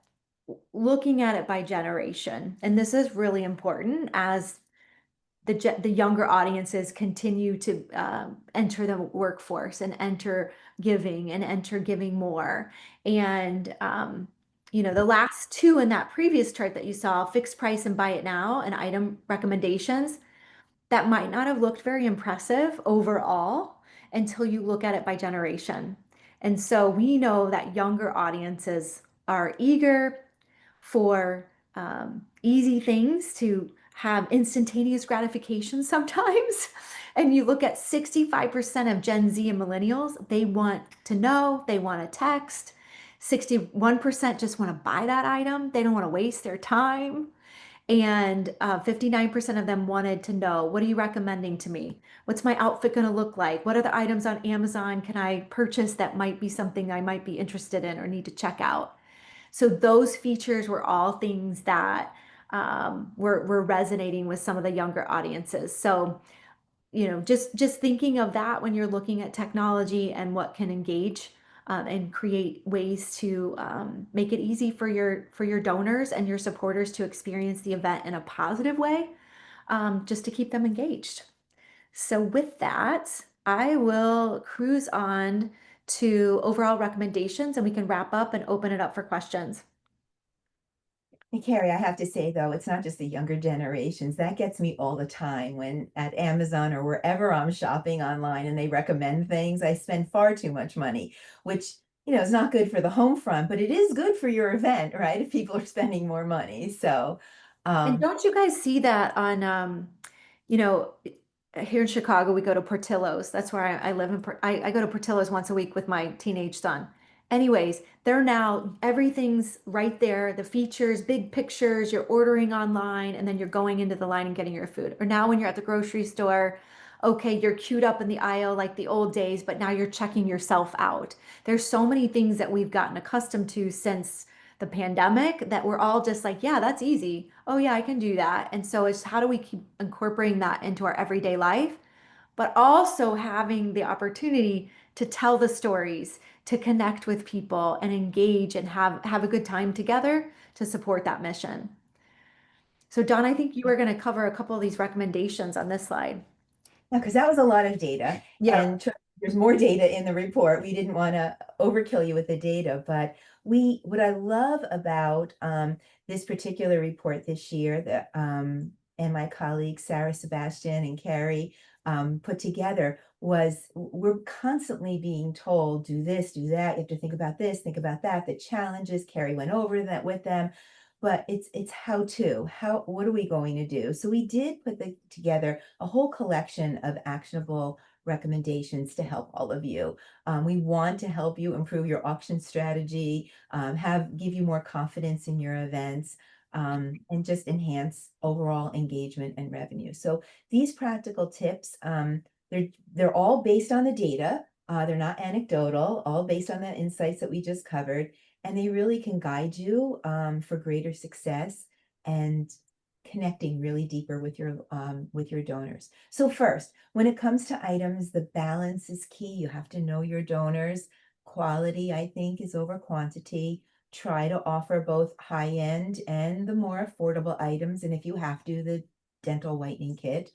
Speaker 2: looking at it by generation, and this is really important as the younger audiences continue to enter the workforce and enter giving more. And the last two in that previous chart that you saw, fixed price and buy it now, and item recommendations, that might not have looked very impressive overall until you look at it by generation. And so we know that younger audiences are eager for easy things, to have instantaneous gratification sometimes. And you look at 65% of Gen Z and millennials, they want to know, they want to text. 61% just want to buy that item. They don't want to waste their time. And 59% of them wanted to know, what are you recommending to me? What's my outfit going to look like? What are the items on Amazon can I purchase that might be something I might be interested in or need to check out? So those features were all things that were resonating with some of the younger audiences. So, you know, just thinking of that when you're looking at technology and what can engage and create ways to make it easy for your donors and your supporters to experience the event in a positive way, just to keep them engaged. So with that, I will cruise on to overall recommendations, and we can wrap up and open it up for questions.
Speaker 3: And Karrie, I have to say though, it's not just the younger generations. That gets me all the time when at Amazon or wherever I'm shopping online and they recommend things. I spend far too much money, which, is not good for the home front, but it is good for your event, right? If people are spending more money. So,
Speaker 2: And
Speaker 3: um,
Speaker 2: don't you guys see that on, you know, here in Chicago, we go to Portillo's. That's where I live in. I go to Portillo's once a week with my teenage son. Anyways, they're now, everything's right there. The features, big pictures, you're ordering online, and then you're going into the line and getting your food. Or now when you're at the grocery store, okay, you're queued up in the aisle like the old days, but now you're checking yourself out. There's so many things that we've gotten accustomed to since the pandemic that we're all just like, yeah, that's easy. Oh, yeah, I can do that. And so it's how do we keep incorporating that into our everyday life, but also having the opportunity to tell the stories, to connect with people and engage and have a good time together to support that mission. So, Don, I think you were going to cover a couple of these recommendations on this slide.
Speaker 3: because that was a lot of data,
Speaker 2: Yeah.
Speaker 3: and there's more data in the report. We didn't want to overkill you with the data, but what I love about this particular report this year that and my colleagues Sarah, Sebastian, and Karrie put together was we're constantly being told, do this, do that. You have to think about this, think about that. The challenges. Karrie went over that with them. But it's what are we going to do? So we did put together a whole collection of actionable recommendations to help all of you. We want to help you improve your auction strategy, give you more confidence in your events, and just enhance overall engagement and revenue. So these practical tips, they're all based on the data. They're not anecdotal, all based on the insights that we just covered, and they really can guide you for greater success and connecting really deeper with your donors. So first, when it comes to items, the balance is key. You have to know your donors. Quality, I think, is over quantity. Try to offer both high-end and the more affordable items. And if you have to, the dental whitening kit,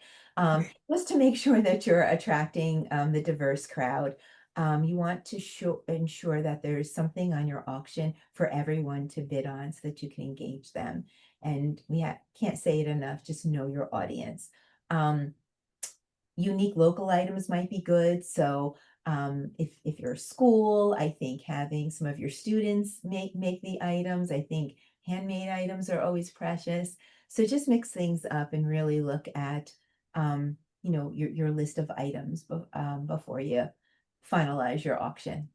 Speaker 3: just to make sure that you're attracting the diverse crowd. You want to ensure that there's something on your auction for everyone to bid on so that you can engage them. And can't say it enough, just know your audience. Unique local items might be good. So if you're a school, I think having some of your students make the items. I think handmade items are always precious. So just mix things up and really look at your list of items before you finalize your auction.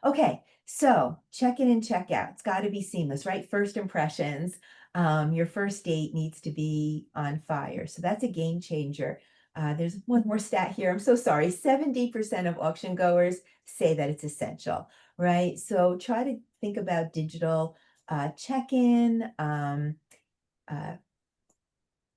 Speaker 3: Okay, so check in and check out. It's got to be seamless, right? First impressions. Your first date needs to be on fire. So that's a game changer. There's one more stat here. I'm so sorry. 70% of auction goers say that it's essential, right? So try to think about digital check-in,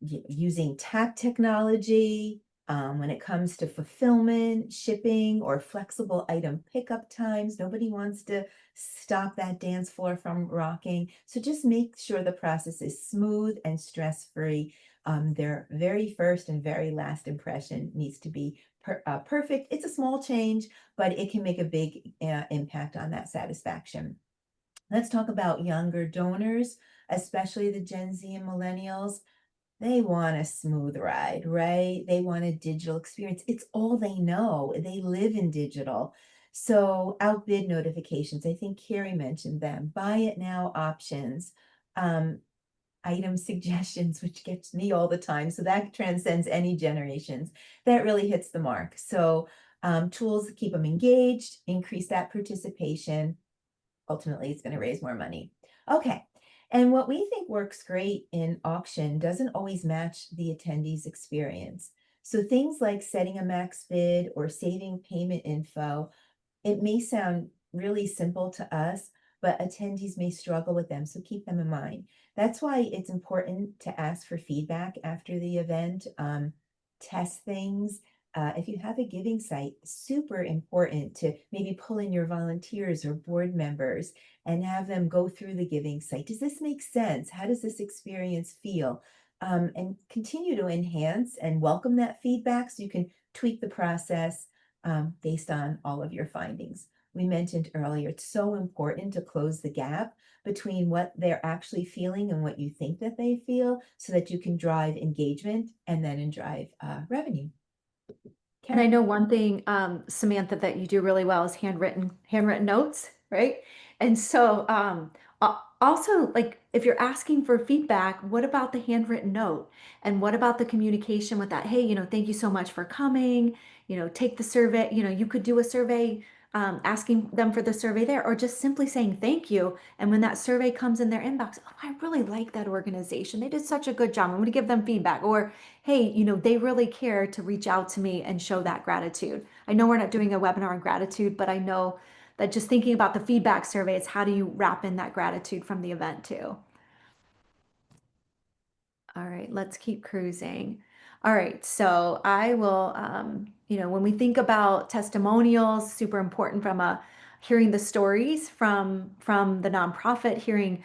Speaker 3: using tap technology when it comes to fulfillment, shipping, or flexible item pickup times. Nobody wants to stop that dance floor from rocking. So just make sure the process is smooth and stress-free. Their very first and very last impression needs to be perfect. It's a small change, but it can make a big impact on that satisfaction. Let's talk about younger donors, especially the Gen Z and millennials. They want a smooth ride, right? They want a digital experience. It's all they know. They live in digital. So outbid notifications, I think Karrie mentioned them. Buy it now options, item suggestions, which gets me all the time. So that transcends any generations. That really hits the mark. So tools to keep them engaged, increase that participation. Ultimately, it's going to raise more money. Okay. And what we think works great in auction doesn't always match the attendee's experience. So things like setting a max bid or saving payment info, it may sound really simple to us, but attendees may struggle with them. So keep them in mind. That's why it's important to ask for feedback after the event, test things. If you have a giving site, super important to maybe pull in your volunteers or board members and have them go through the giving site. Does this make sense? How does this experience feel? And continue to enhance and welcome that feedback so you can tweak the process based on all of your findings. We mentioned earlier, it's so important to close the gap between what they're actually feeling and what you think that they feel so that you can drive engagement and then drive revenue.
Speaker 2: And I
Speaker 3: Karrie?
Speaker 2: know one thing, Samantha, that you do really well is handwritten notes, right? And so, also, like if you're asking for feedback, what about the handwritten note? And what about the communication with that? Hey, thank you so much for coming. Take the survey. You could do a survey, asking them for the survey there, or just simply saying thank you. And when that survey comes in their inbox, oh, I really like that organization. They did such a good job. I'm going to give them feedback. Or hey, they really care to reach out to me and show that gratitude. I know we're not doing a webinar on gratitude, but I know that just thinking about the feedback survey, it's how do you wrap in that gratitude from the event too? All right, let's keep cruising. All right, so I will, when we think about testimonials, super important from hearing the stories from the nonprofit, hearing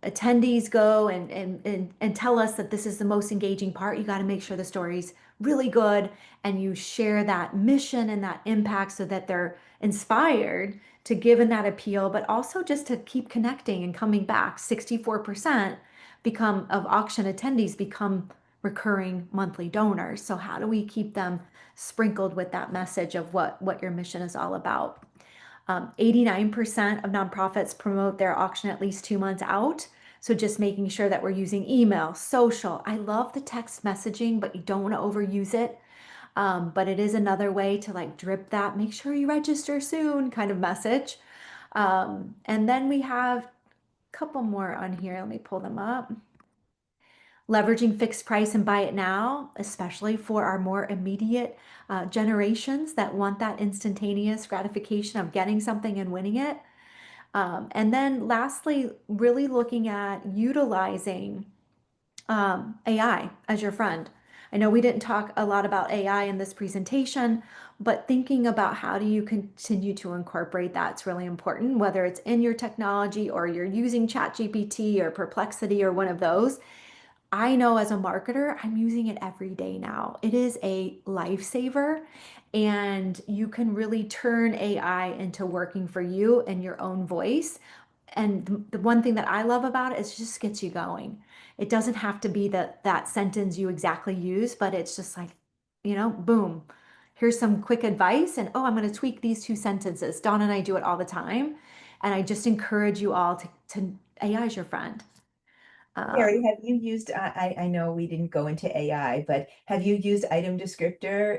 Speaker 2: attendees go and tell us that this is the most engaging part. You got to make sure the story's really good and you share that mission and that impact so that they're inspired to give in that appeal, but also just to keep connecting and coming back. 64% of auction attendees become recurring monthly donors. So how do we keep them sprinkled with that message of what your mission is all about? 89% of nonprofits promote their auction at least 2 months out. So just making sure that we're using email, social. I love the text messaging, but you don't want to overuse it. But it is another way to like drip that, make sure you register soon kind of message. And then we have a couple more on here. Let me pull them up. Leveraging fixed price and buy it now, especially for our more immediate generations that want that instantaneous gratification of getting something and winning it. And then lastly, really looking at utilizing AI as your friend. I know we didn't talk a lot about AI in this presentation, but thinking about how do you continue to incorporate that's really important, whether it's in your technology or you're using ChatGPT or Perplexity or one of those. I know as a marketer, I'm using it every day now. It is a lifesaver, and you can really turn AI into working for you and your own voice. And the one thing that I love about it is it just gets you going. It doesn't have to be that sentence you exactly use, but it's just like, boom, here's some quick advice. And oh, I'm going to tweak these two sentences. Dawn and I do it all the time. And I just encourage you all to AI is your friend.
Speaker 3: Karrie, have you used, I know we didn't go into AI, but have you used item descriptor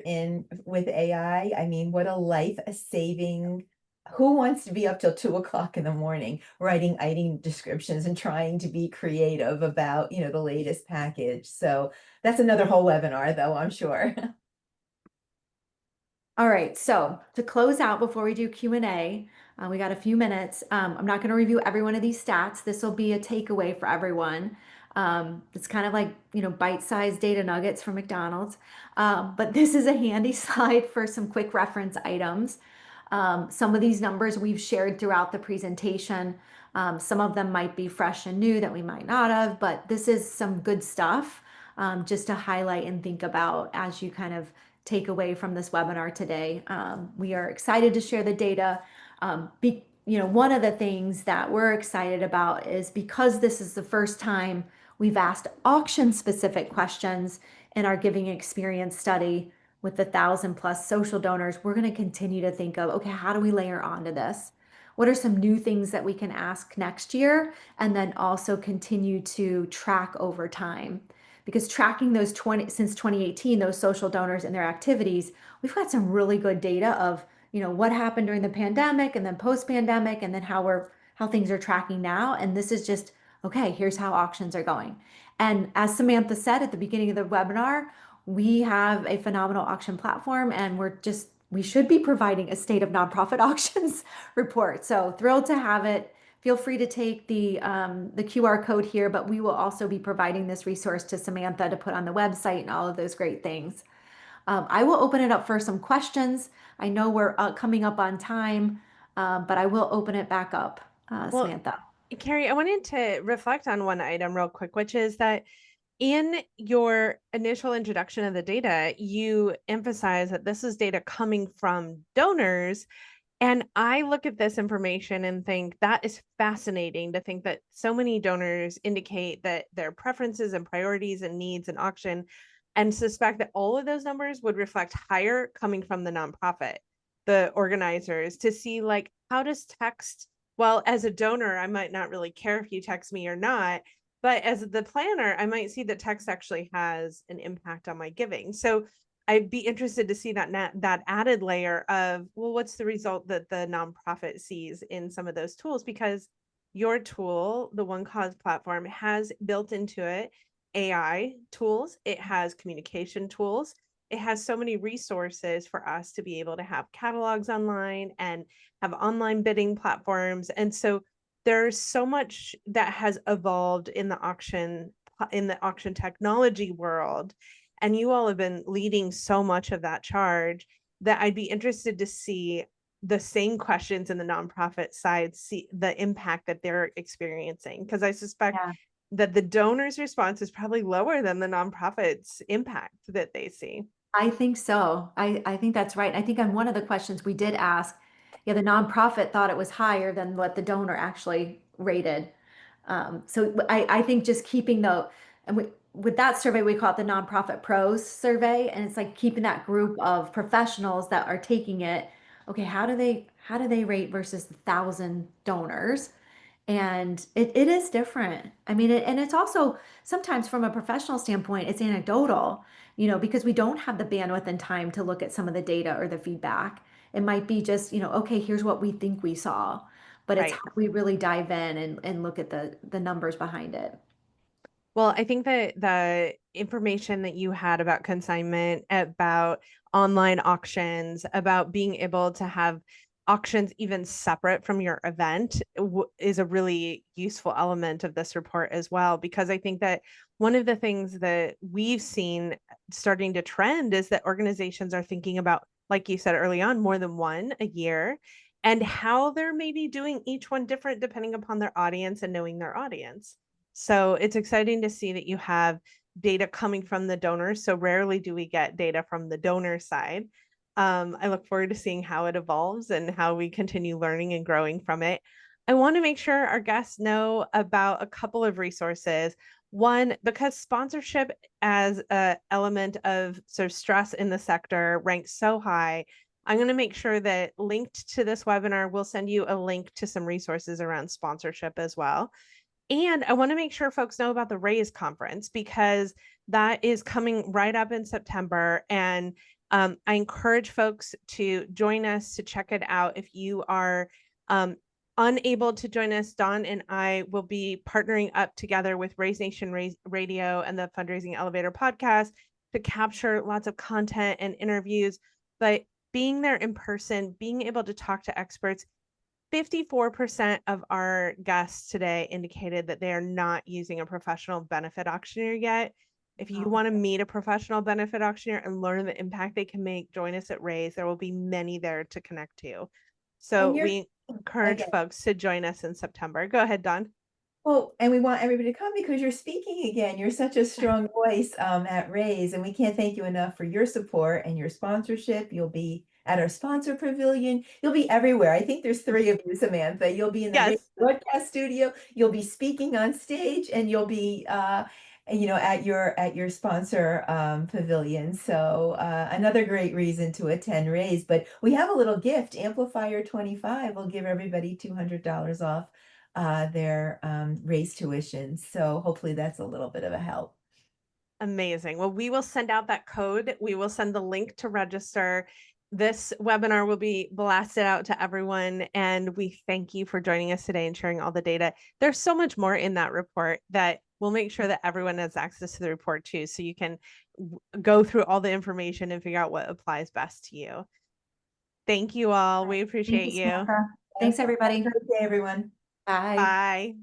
Speaker 3: with AI? I mean, what a life saving, who wants to be up till 2 o'clock in the morning writing item descriptions and trying to be creative about, the latest package? So that's another whole webinar though, I'm sure.
Speaker 2: All right, so to close out before we do Q&A, we got a few minutes. I'm not going to review every one of these stats. This will be a takeaway for everyone. It's kind of like, bite-sized data nuggets from McDonald's. But this is a handy slide for some quick reference items. Some of these numbers we've shared throughout the presentation. Some of them might be fresh and new that we might not have, but this is some good stuff just to highlight and think about as you kind of take away from this webinar today. We are excited to share the data. One of the things that we're excited about is because this is the first time we've asked auction-specific questions in our giving experience study with the 1,000+ social donors, we're going to continue to think of, okay, how do we layer onto this? What are some new things that we can ask next year? And then also continue to track over time. Because tracking those since 2018, those social donors and their activities, we've got some really good data of, what happened during the pandemic and then post-pandemic and then how things are tracking now. And this is just okay, here's how auctions are going. And as Samantha said at the beginning of the webinar, we have a phenomenal auction platform, and we should be providing a state of nonprofit auctions report. So thrilled to have it. Feel free to take the QR code here, but we will also be providing this resource to Samantha to put on the website and all of those great things. I will open it up for some questions. I know we're coming up on time, but I will open it back up,
Speaker 1: Well,
Speaker 2: Samantha.
Speaker 1: Karrie, I wanted to reflect on one item real quick, which is that in your initial introduction of the data, you emphasize that this is data coming from donors. And I look at this information and think that is fascinating to think that so many donors indicate that their preferences and priorities and needs and auction, and suspect that all of those numbers would reflect higher coming from the nonprofit, the organizers, to see like, how does text, well, as a donor, I might not really care if you text me or not, but as the planner, I might see that text actually has an impact on my giving. So I'd be interested to see that added layer of, well, what's the result that the nonprofit sees in some of those tools? Because your tool, the OneCause platform, has built into it AI tools, it has communication tools, it has so many resources for us to be able to have catalogs online and have online bidding platforms. And so there's so much that has evolved in the auction technology world, and you all have been leading so much of that charge that I'd be interested to see the same questions in the nonprofit side, see the impact that they're experiencing, because I suspect
Speaker 2: Yeah.
Speaker 1: that the donor's response is probably lower than the nonprofit's impact that they see.
Speaker 2: I think so. I think that's right. I think on one of the questions we did ask, yeah, the nonprofit thought it was higher than what the donor actually rated. So I think just keeping and with that survey, we call it the Nonprofit Pros survey, and it's like keeping that group of professionals that are taking it. Okay, how do they rate versus 1,000 donors? And it is different. I mean, and it's also sometimes from a professional standpoint, it's anecdotal, because we don't have the bandwidth and time to look at some of the data or the feedback. It might be just, okay, here's what we think we saw, but it's how
Speaker 1: Right.
Speaker 2: we really dive in and look at the numbers behind it.
Speaker 1: Well, I think that the information that you had about consignment, about online auctions, about being able to have auctions even separate from your event is a really useful element of this report as well. Because I think that one of the things that we've seen starting to trend is that organizations are thinking about, like you said early on, more than one a year, and how they're maybe doing each one different depending upon their audience and knowing their audience. So it's exciting to see that you have data coming from the donors. So rarely do we get data from the donor side. I look forward to seeing how it evolves and how we continue learning and growing from it. I want to make sure our guests know about a couple of resources. One, because sponsorship as an element of sort of stress in the sector ranks so high, I'm going to make sure that linked to this webinar, we'll send you a link to some resources around sponsorship as well. And I want to make sure folks know about the Raise conference, because that is coming right up in September. And I encourage folks to join us to check it out. If you are unable to join us, Dawn and I will be partnering up together with Raise Nation Radio and the Fundraising Elevator podcast to capture lots of content and interviews. But being there in person, being able to talk to experts, 54% of our guests today indicated that they are not using a professional benefit auctioneer yet. If you want to meet a professional benefit auctioneer and learn the impact they can make, join us at Raise. There will be many there to connect to. So we encourage folks to join us in September. Go ahead, Dawn.
Speaker 3: Well, and we want everybody to come because you're speaking again. You're such a strong voice at Raise, and we can't thank you enough for your support and your sponsorship. You'll be at our sponsor pavilion. You'll be everywhere. I think there's 3 of you, Samantha. You'll be in the
Speaker 1: Yes.
Speaker 3: broadcast studio. You'll be speaking on stage, and you'll be at your sponsor pavilion. So another great reason to attend Raise. But we have a little gift. Amplifier 25 will give everybody $200 off their Raise tuition. So hopefully that's a little bit of a help.
Speaker 1: Amazing. Well, we will send out that code. We will send the link to register. this webinar will be blasted out to everyone, and we thank you for joining us today and sharing all the data. There's so much more in that report that we'll make sure that everyone has access to the report too, so you can go through all the information and figure out what applies best to you. Thank you all. We appreciate you.
Speaker 2: Samantha. Thanks, everybody.
Speaker 3: Have a great day, everyone.
Speaker 2: Bye.
Speaker 1: Bye.